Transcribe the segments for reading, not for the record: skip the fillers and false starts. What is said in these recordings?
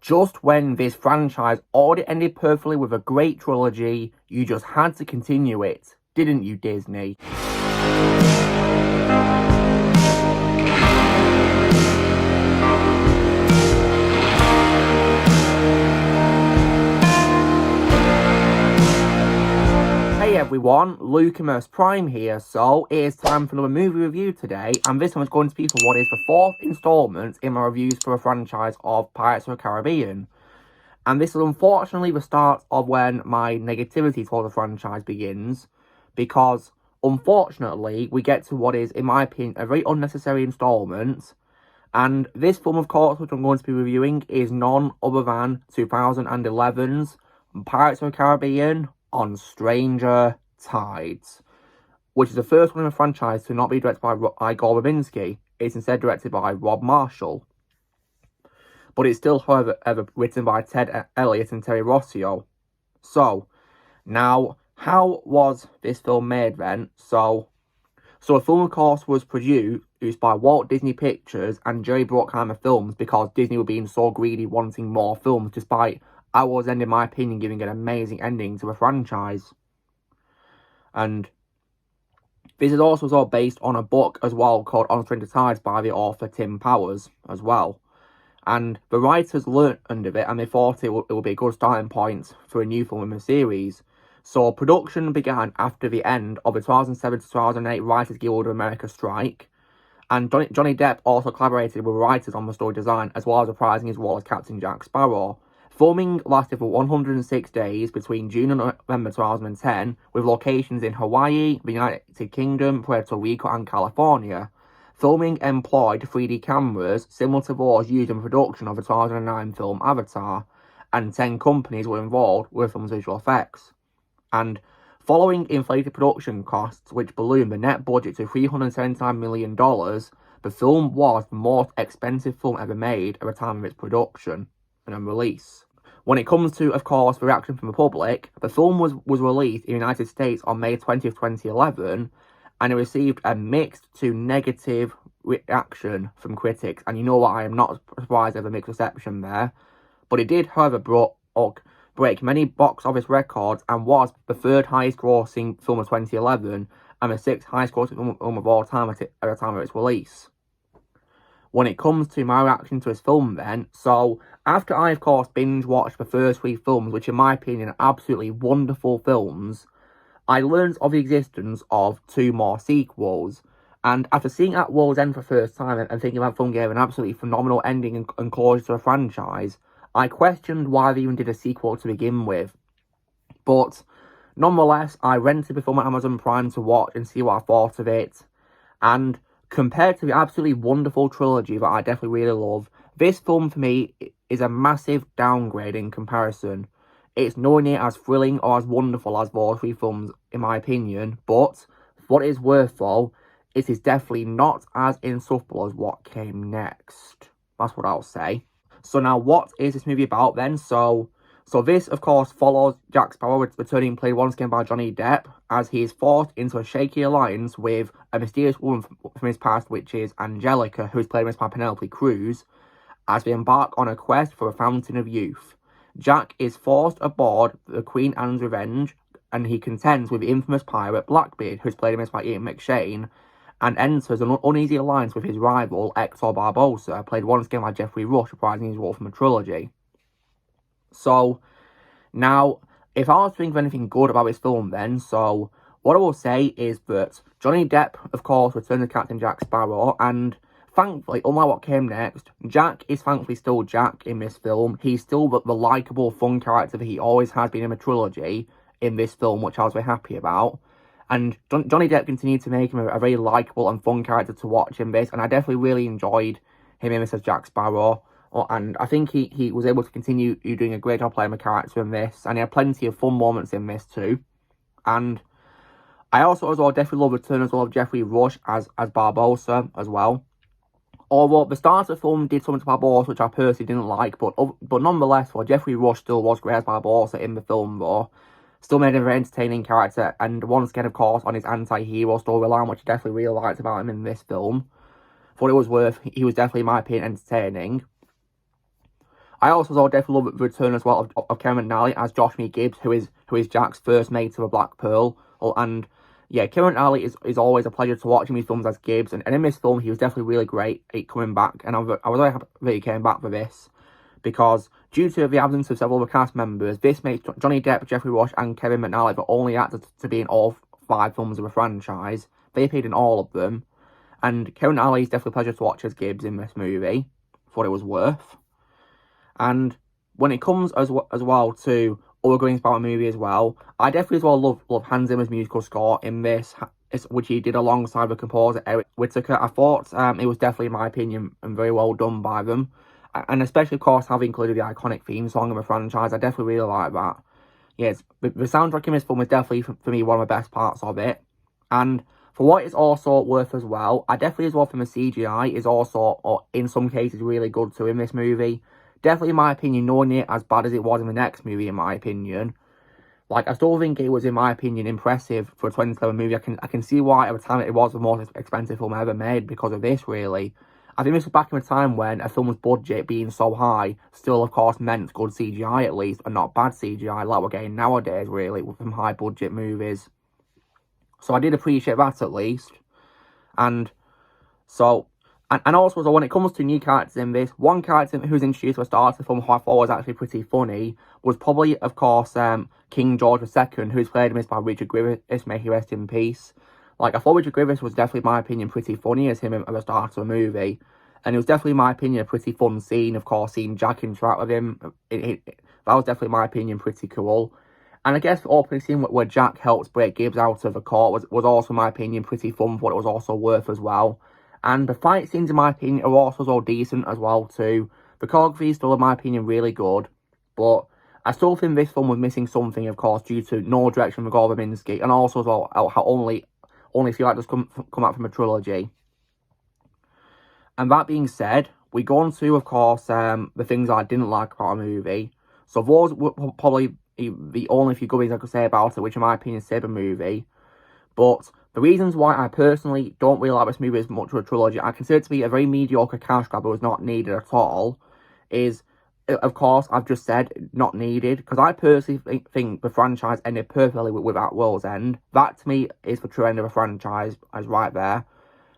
Just when this franchise already ended perfectly with a great trilogy, you just had to continue it, didn't you, Disney? Hey everyone, Lucamus Prime here. So it is time for another movie review today, and this one is going to be for what is the fourth installment in my reviews for a franchise of Pirates of the Caribbean. And this is unfortunately the start of when my negativity towards the franchise begins, because unfortunately we get to what is, in my opinion, a very unnecessary installment. And this film, of course, which I'm going to be reviewing, is none other than 2011's Pirates of the Caribbean on Stranger Tides, which is the first one in the franchise to not be directed by Igor Babinski. It's instead directed by Rob Marshall. But it's still, however, written by Ted Elliott and Terry Rossio. So, now, how was this film made then? So the film, of course, was produced by Walt Disney Pictures and Jerry Bruckheimer Films, because Disney were being so greedy, wanting more films, despite Hour's End, in my opinion, giving an amazing ending to the franchise. And this is also based on a book as well called On Stranger Tides by the author Tim Powers as well. And the writers learned of it, and they thought it would be a good starting point for a new film in the series. So production began after the end of the 2007 to 2008 Writers Guild of America strike. And Johnny Depp also collaborated with writers on the story design, as well as reprising his role as Captain Jack Sparrow. Filming lasted for 106 days between June and November 2010, with locations in Hawaii, the United Kingdom, Puerto Rico, and California. Filming employed 3D cameras similar to those used in production of the 2009 film Avatar, and 10 companies were involved with the film's visual effects. And following inflated production costs, which ballooned the net budget to $379 million, the film was the most expensive film ever made at the time of its production and release. When it comes to, of course, the reaction from the public, the film was released in the United States on May 20th, 2011, and it received a mixed to negative reaction from critics. And you know what, I am not surprised at the mixed reception there. But it did, however, break many box office records and was the third highest grossing film of 2011 and the sixth highest grossing film of all time at the time of its release. When it comes to my reaction to this film then, so after I, of course, binge watched the first three films, which in my opinion are absolutely wonderful films, I learned of the existence of two more sequels. And after seeing At World's End for the first time and thinking that film gave an absolutely phenomenal ending and closure to the franchise, I questioned why they even did a sequel to begin with. But nonetheless, I rented the film on Amazon Prime to watch and see what I thought of it. And compared to the absolutely wonderful trilogy that I definitely really love, this film for me is a massive downgrade in comparison. It's nowhere near as thrilling or as wonderful as those three films, in my opinion, but what it is worth though, it is definitely not as insufferable as what came next. That's what I'll say. So now, what is this movie about then? So this, of course, follows Jack Sparrow returning, played once again by Johnny Depp, as he is forced into a shaky alliance with a mysterious woman from his past, which is Angelica, who is played by Penelope Cruz, as they embark on a quest for a fountain of youth. Jack is forced aboard the Queen Anne's Revenge, and he contends with the infamous pirate Blackbeard, who is played by Ian McShane, and enters an uneasy alliance with his rival, Hector Barbosa, played once again by Jeffrey Rush, reprising his role from the trilogy. So, now, if I was to think of anything good about this film then, so what I will say is that Johnny Depp, of course, returns as Captain Jack Sparrow, and thankfully, unlike what came next, Jack is thankfully still Jack in this film. He's still the likeable, fun character that he always has been in the trilogy in this film, which I was very happy about. And Johnny Depp continued to make him a very likeable and fun character to watch in this, and I definitely really enjoyed him in this as Jack Sparrow. And I think he was able to continue doing a great job playing the character in this, and he had plenty of fun moments in this too. And I also as well definitely love the return as well of Jeffrey Rush as Barbosa as well. Although the start of the film did something to Barbosa which I personally didn't like, but nonetheless, well, Jeffrey Rush still was great as Barbosa in the film though. Still made a very entertaining character, and once again, of course, on his anti-hero storyline, which I definitely really liked about him in this film. For what it was worth, he was definitely, in my opinion, entertaining. I also definitely love the return as well of Kevin McNally as Josh Me Gibbs, who is Jack's first mate of a Black Pearl. And yeah, Kevin McNally is always a pleasure to watch in his films as Gibbs, and in this film he was definitely really great at coming back, and I was very happy that he came back for this, because due to the absence of several other cast members, this makes Johnny Depp, Jeffrey Rush and Kevin McNally the only actors to be in all 5 films of a franchise. They appeared in all of them, and Kevin McNally is definitely a pleasure to watch as Gibbs in this movie, for what it was worth. And when it comes as well to other good things about the movie as well, I definitely as well love Hans Zimmer's musical score in this, which he did alongside the composer Eric Whittaker. I thought it was definitely, in my opinion, and very well done by them. And especially, of course, having included the iconic theme song of the franchise, I definitely really like that. Yes, the soundtrack in this film is definitely, for me, one of the best parts of it. And for what it's also worth as well, I definitely as well think the CGI is also, or in some cases, really good too in this movie. Definitely, in my opinion, nowhere near as bad as it was in the next movie, in my opinion. Like, I still think it was, in my opinion, impressive for a 2011 movie. I can see why at the time it was the most expensive film ever made because of this, really. I think this was back in a time when a film's budget being so high still, of course, meant good CGI at least, and not bad CGI like we're getting nowadays, really, with some high-budget movies. So I did appreciate that, at least. And so, and also, so when it comes to new characters in this, one character who's introduced at the start of the film who I thought was actually pretty funny was probably, of course, King George II, who's played in this by Richard Griffiths, may he rest in peace. Like, I thought Richard Griffiths was definitely, in my opinion, pretty funny as him at the start of the movie. And it was definitely, in my opinion, a pretty fun scene, of course, seeing Jack interact with him. That was definitely, in my opinion, pretty cool. And I guess the opening scene where Jack helps break Gibbs out of the court was also, in my opinion, pretty fun for what it was also worth as well. And the fight scenes, in my opinion, are also so decent as well, too. The choreography is still, in my opinion, really good. But I still think this film was missing something, of course, due to no direction from Igor Verbinski, and also as well how only few actors come out from a trilogy. And that being said, we go on to, of course, the things I didn't like about a movie. So those were probably the only few good things I could say about it, which in my opinion save a movie. But the reasons why I personally don't really like this movie as much of a trilogy, I consider it to be a very mediocre cash grab that was not needed at all, is, of course, I've just said not needed, because I personally think the franchise ended perfectly with At World's End. That, to me, is the true end of a franchise, as right there,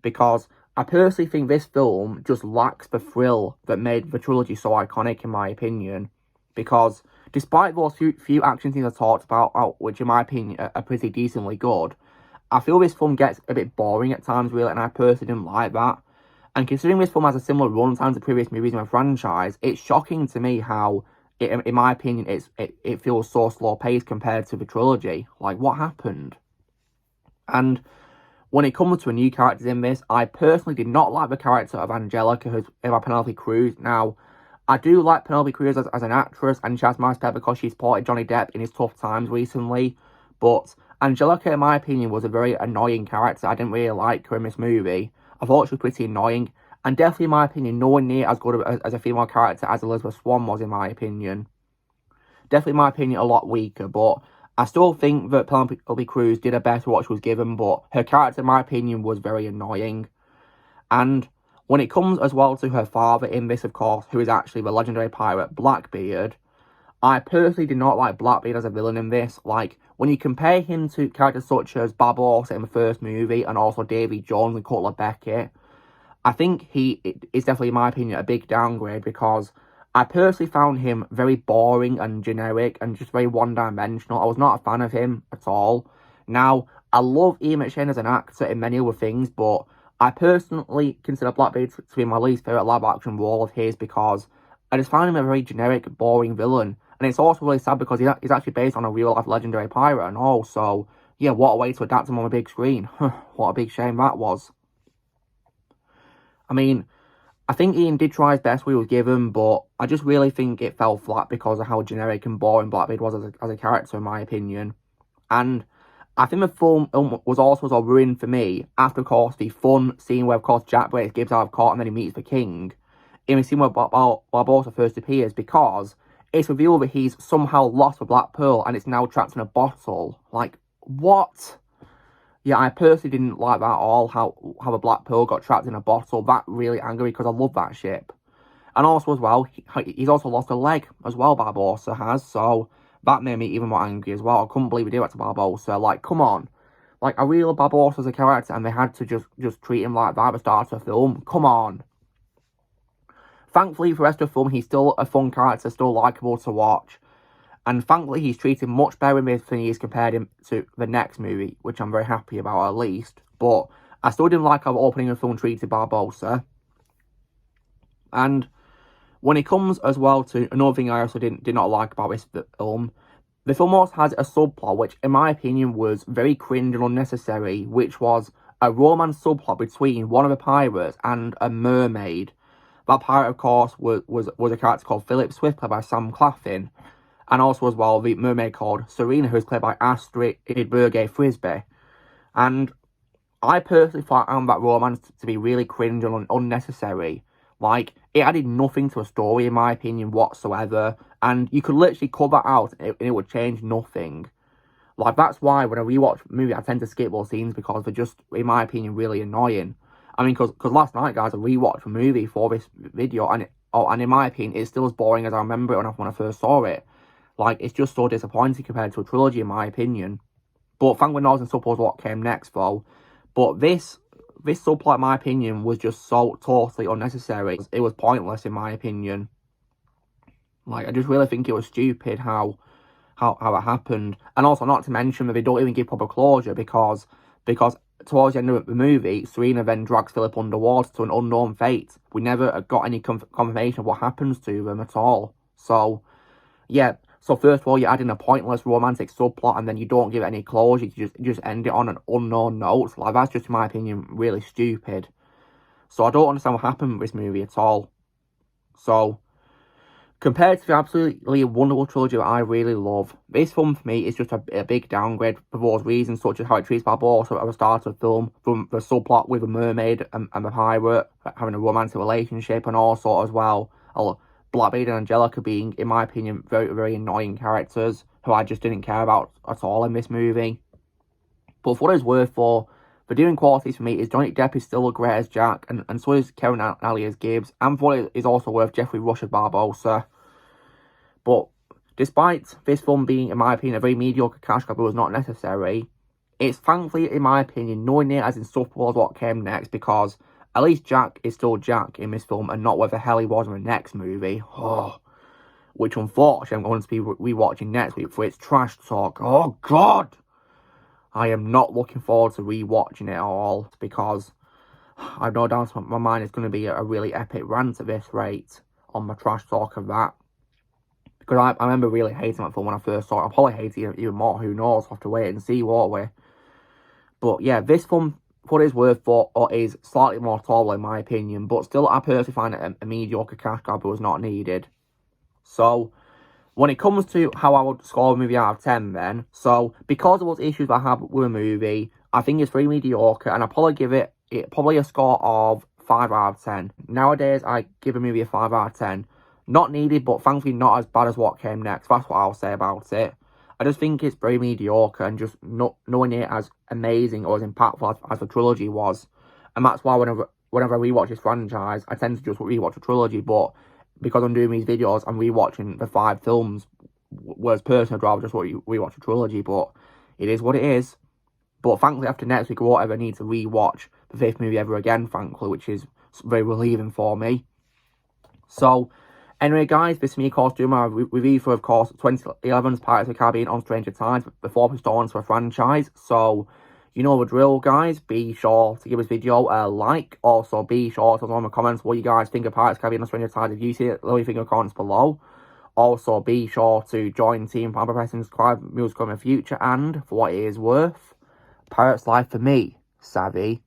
because I personally think this film just lacks the thrill that made the trilogy so iconic, in my opinion, because despite those few action scenes I talked about, which in my opinion are pretty decently good, I feel this film gets a bit boring at times, really, and I personally didn't like that. And considering this film has a similar runtime to previous movies in the franchise, it's shocking to me how, in my opinion, it feels so slow-paced compared to the trilogy. Like, what happened? And when it comes to a new characters in this, I personally did not like the character of Angelica, who's played by Penelope Cruz. Now, I do like Penelope Cruz as an actress, and she has my respect because she supported Johnny Depp in his tough times recently, but Angelica, in my opinion, was a very annoying character. I didn't really like her in this movie. I thought she was pretty annoying, and definitely, in my opinion, nowhere near as good as a female character as Elizabeth Swann was, in my opinion. Definitely, in my opinion, a lot weaker, but I still think that Penelope Cruz did her best with what she was given, but her character, in my opinion, was very annoying. And when it comes as well to her father in this, of course, who is actually the legendary pirate Blackbeard, I personally did not like Blackbeard as a villain in this. Like, when you compare him to characters such as Barbossa in the first movie and also Davy Jones and Cutler Beckett, I think he is definitely, in my opinion, a big downgrade, because I personally found him very boring and generic and just very one-dimensional. I was not a fan of him at all. Now, I love Ian McShane as an actor in many other things, but I personally consider Blackbeard to be my least favourite live-action role of his, because I just found him a very generic, boring villain. And it's also really sad because he's actually based on a real-life legendary pirate and all, so yeah, what a way to adapt him on a big screen. What a big shame that was. I mean, I think Ian did try his best what he was given, but I just really think it fell flat because of how generic and boring Blackbeard was as a character, in my opinion. And I think the film was also ruined for me after, of course, the fun scene where, of course, Jack breaks Gibbs out of court and then he meets the king. In the scene where Barbossa first appears, because it's revealed that he's somehow lost the Black Pearl and it's now trapped in a bottle. Like, what? Yeah, I personally didn't like that at all, how the Black Pearl got trapped in a bottle. That really angered me because I love that ship. And also as well, he's also lost a leg as well, Barbossa has, so that made me even more angry as well. I couldn't believe we did that to Barbossa. Like, come on. Like, I really love Barbossa as a character, and they had to just treat him like that at the start of the film. Come on. Thankfully, for the rest of the film, he's still a fun character, still likeable to watch. And thankfully, he's treated much better in this than he's compared him to the next movie, which I'm very happy about, at least. But I still didn't like how the opening of the film treated Barbossa. And when it comes as well to another thing I also did not like about this film, the film also has a subplot which, in my opinion, was very cringe and unnecessary, which was a romance subplot between one of the pirates and a mermaid. That pirate, of course, was a character called Philip Swift, played by Sam Claflin. And also as well, the mermaid called Serena, who's played by Astrid Frisbee. And I personally found that romance to be really cringe and unnecessary. Like, it added nothing to a story, in my opinion, whatsoever. And you could literally cut that out and it would change nothing. Like, that's why when I rewatch a movie, I tend to skip those scenes because they're just, in my opinion, really annoying. I mean, because last night, guys, I rewatched a movie for this video, and in my opinion, it's still as boring as I remember it when I first saw it. Like, it's just so disappointing compared to a trilogy, in my opinion. But thank goodness and suppose what came next, though. But this subplot, in my opinion, was just so totally unnecessary. It was pointless, in my opinion. Like, I just really think it was stupid how it happened. And also, not to mention that they don't even give proper closure because towards the end of the movie, Serena then drags Philip underwater to an unknown fate. We never got any confirmation of what happens to them at all. So, yeah. So first of all, you're adding a pointless romantic subplot, and then you don't give it any closure. You just end it on an unknown note. Like, that's just, in my opinion, really stupid. So I don't understand what happened with this movie at all. So, compared to the absolutely wonderful trilogy that I really love, this film for me is just a big downgrade for those reasons, such as how it treats Barbossa at the start of the film, from the subplot with a mermaid and the pirate having a romantic relationship, and also as well, Blackbeard and Angelica being, in my opinion, very, very annoying characters who I just didn't care about at all in this movie. But for what it's worth, for doing qualities for me, is Johnny Depp is still as great as Jack, and so is Karen Allen as Gibbs, and for what it is also worth, Jeffrey Rush as Barbossa. But despite this film being, in my opinion, a very mediocre cash grab, it was not necessary. It's thankfully, in my opinion, nowhere near as insufferable as what came next, because at least Jack is still Jack in this film and not where the hell he was in the next movie. Oh, which unfortunately I'm going to be rewatching next week for its trash talk. Oh, God! I am not looking forward to rewatching it all because I've no doubt in my mind it's going to be a really epic rant at this rate on my trash talk of that. Because I remember really hating that film when I first saw it. I'll probably hate it even more. Who knows? We'll have to wait and see, won't we? But yeah, this film, for what it's worth, is slightly more tolerable in my opinion. But still, I personally find it a mediocre cash grab that was not needed. So, when it comes to how I would score a movie out of 10 then, so because of those issues I have with a movie, I think it's very mediocre, and I'll probably give it probably a score of 5 out of 10. Nowadays, I give a movie a 5 out of 10. Not needed, but thankfully not as bad as what came next. That's what I'll say about it. I just think it's very mediocre and just not knowing it as amazing or as impactful as the trilogy was. And that's why whenever I rewatch this franchise, I tend to just rewatch the trilogy. But because I'm doing these videos, I'm rewatching the 5 films. Whereas personally, I'd rather just rewatch the trilogy. But it is what it is. But thankfully, after next week, I won't ever need to rewatch the 5th movie ever again, thankfully, which is very relieving for me. So, anyway, guys, this is me, of course, doing my review for, of course, 2011's Pirates of the Caribbean on Stranger Tides, the 4th installment to a franchise. So, you know the drill, guys. Be sure to give this video a like. Also, be sure to tell me in the comments what you guys think of Pirates of the Caribbean on Stranger Tides. If you see it, leave your comments below. Also, be sure to join Team Pam by pressing subscribe. Music coming in the future. And, for what it is worth, Pirates Life for me, savvy.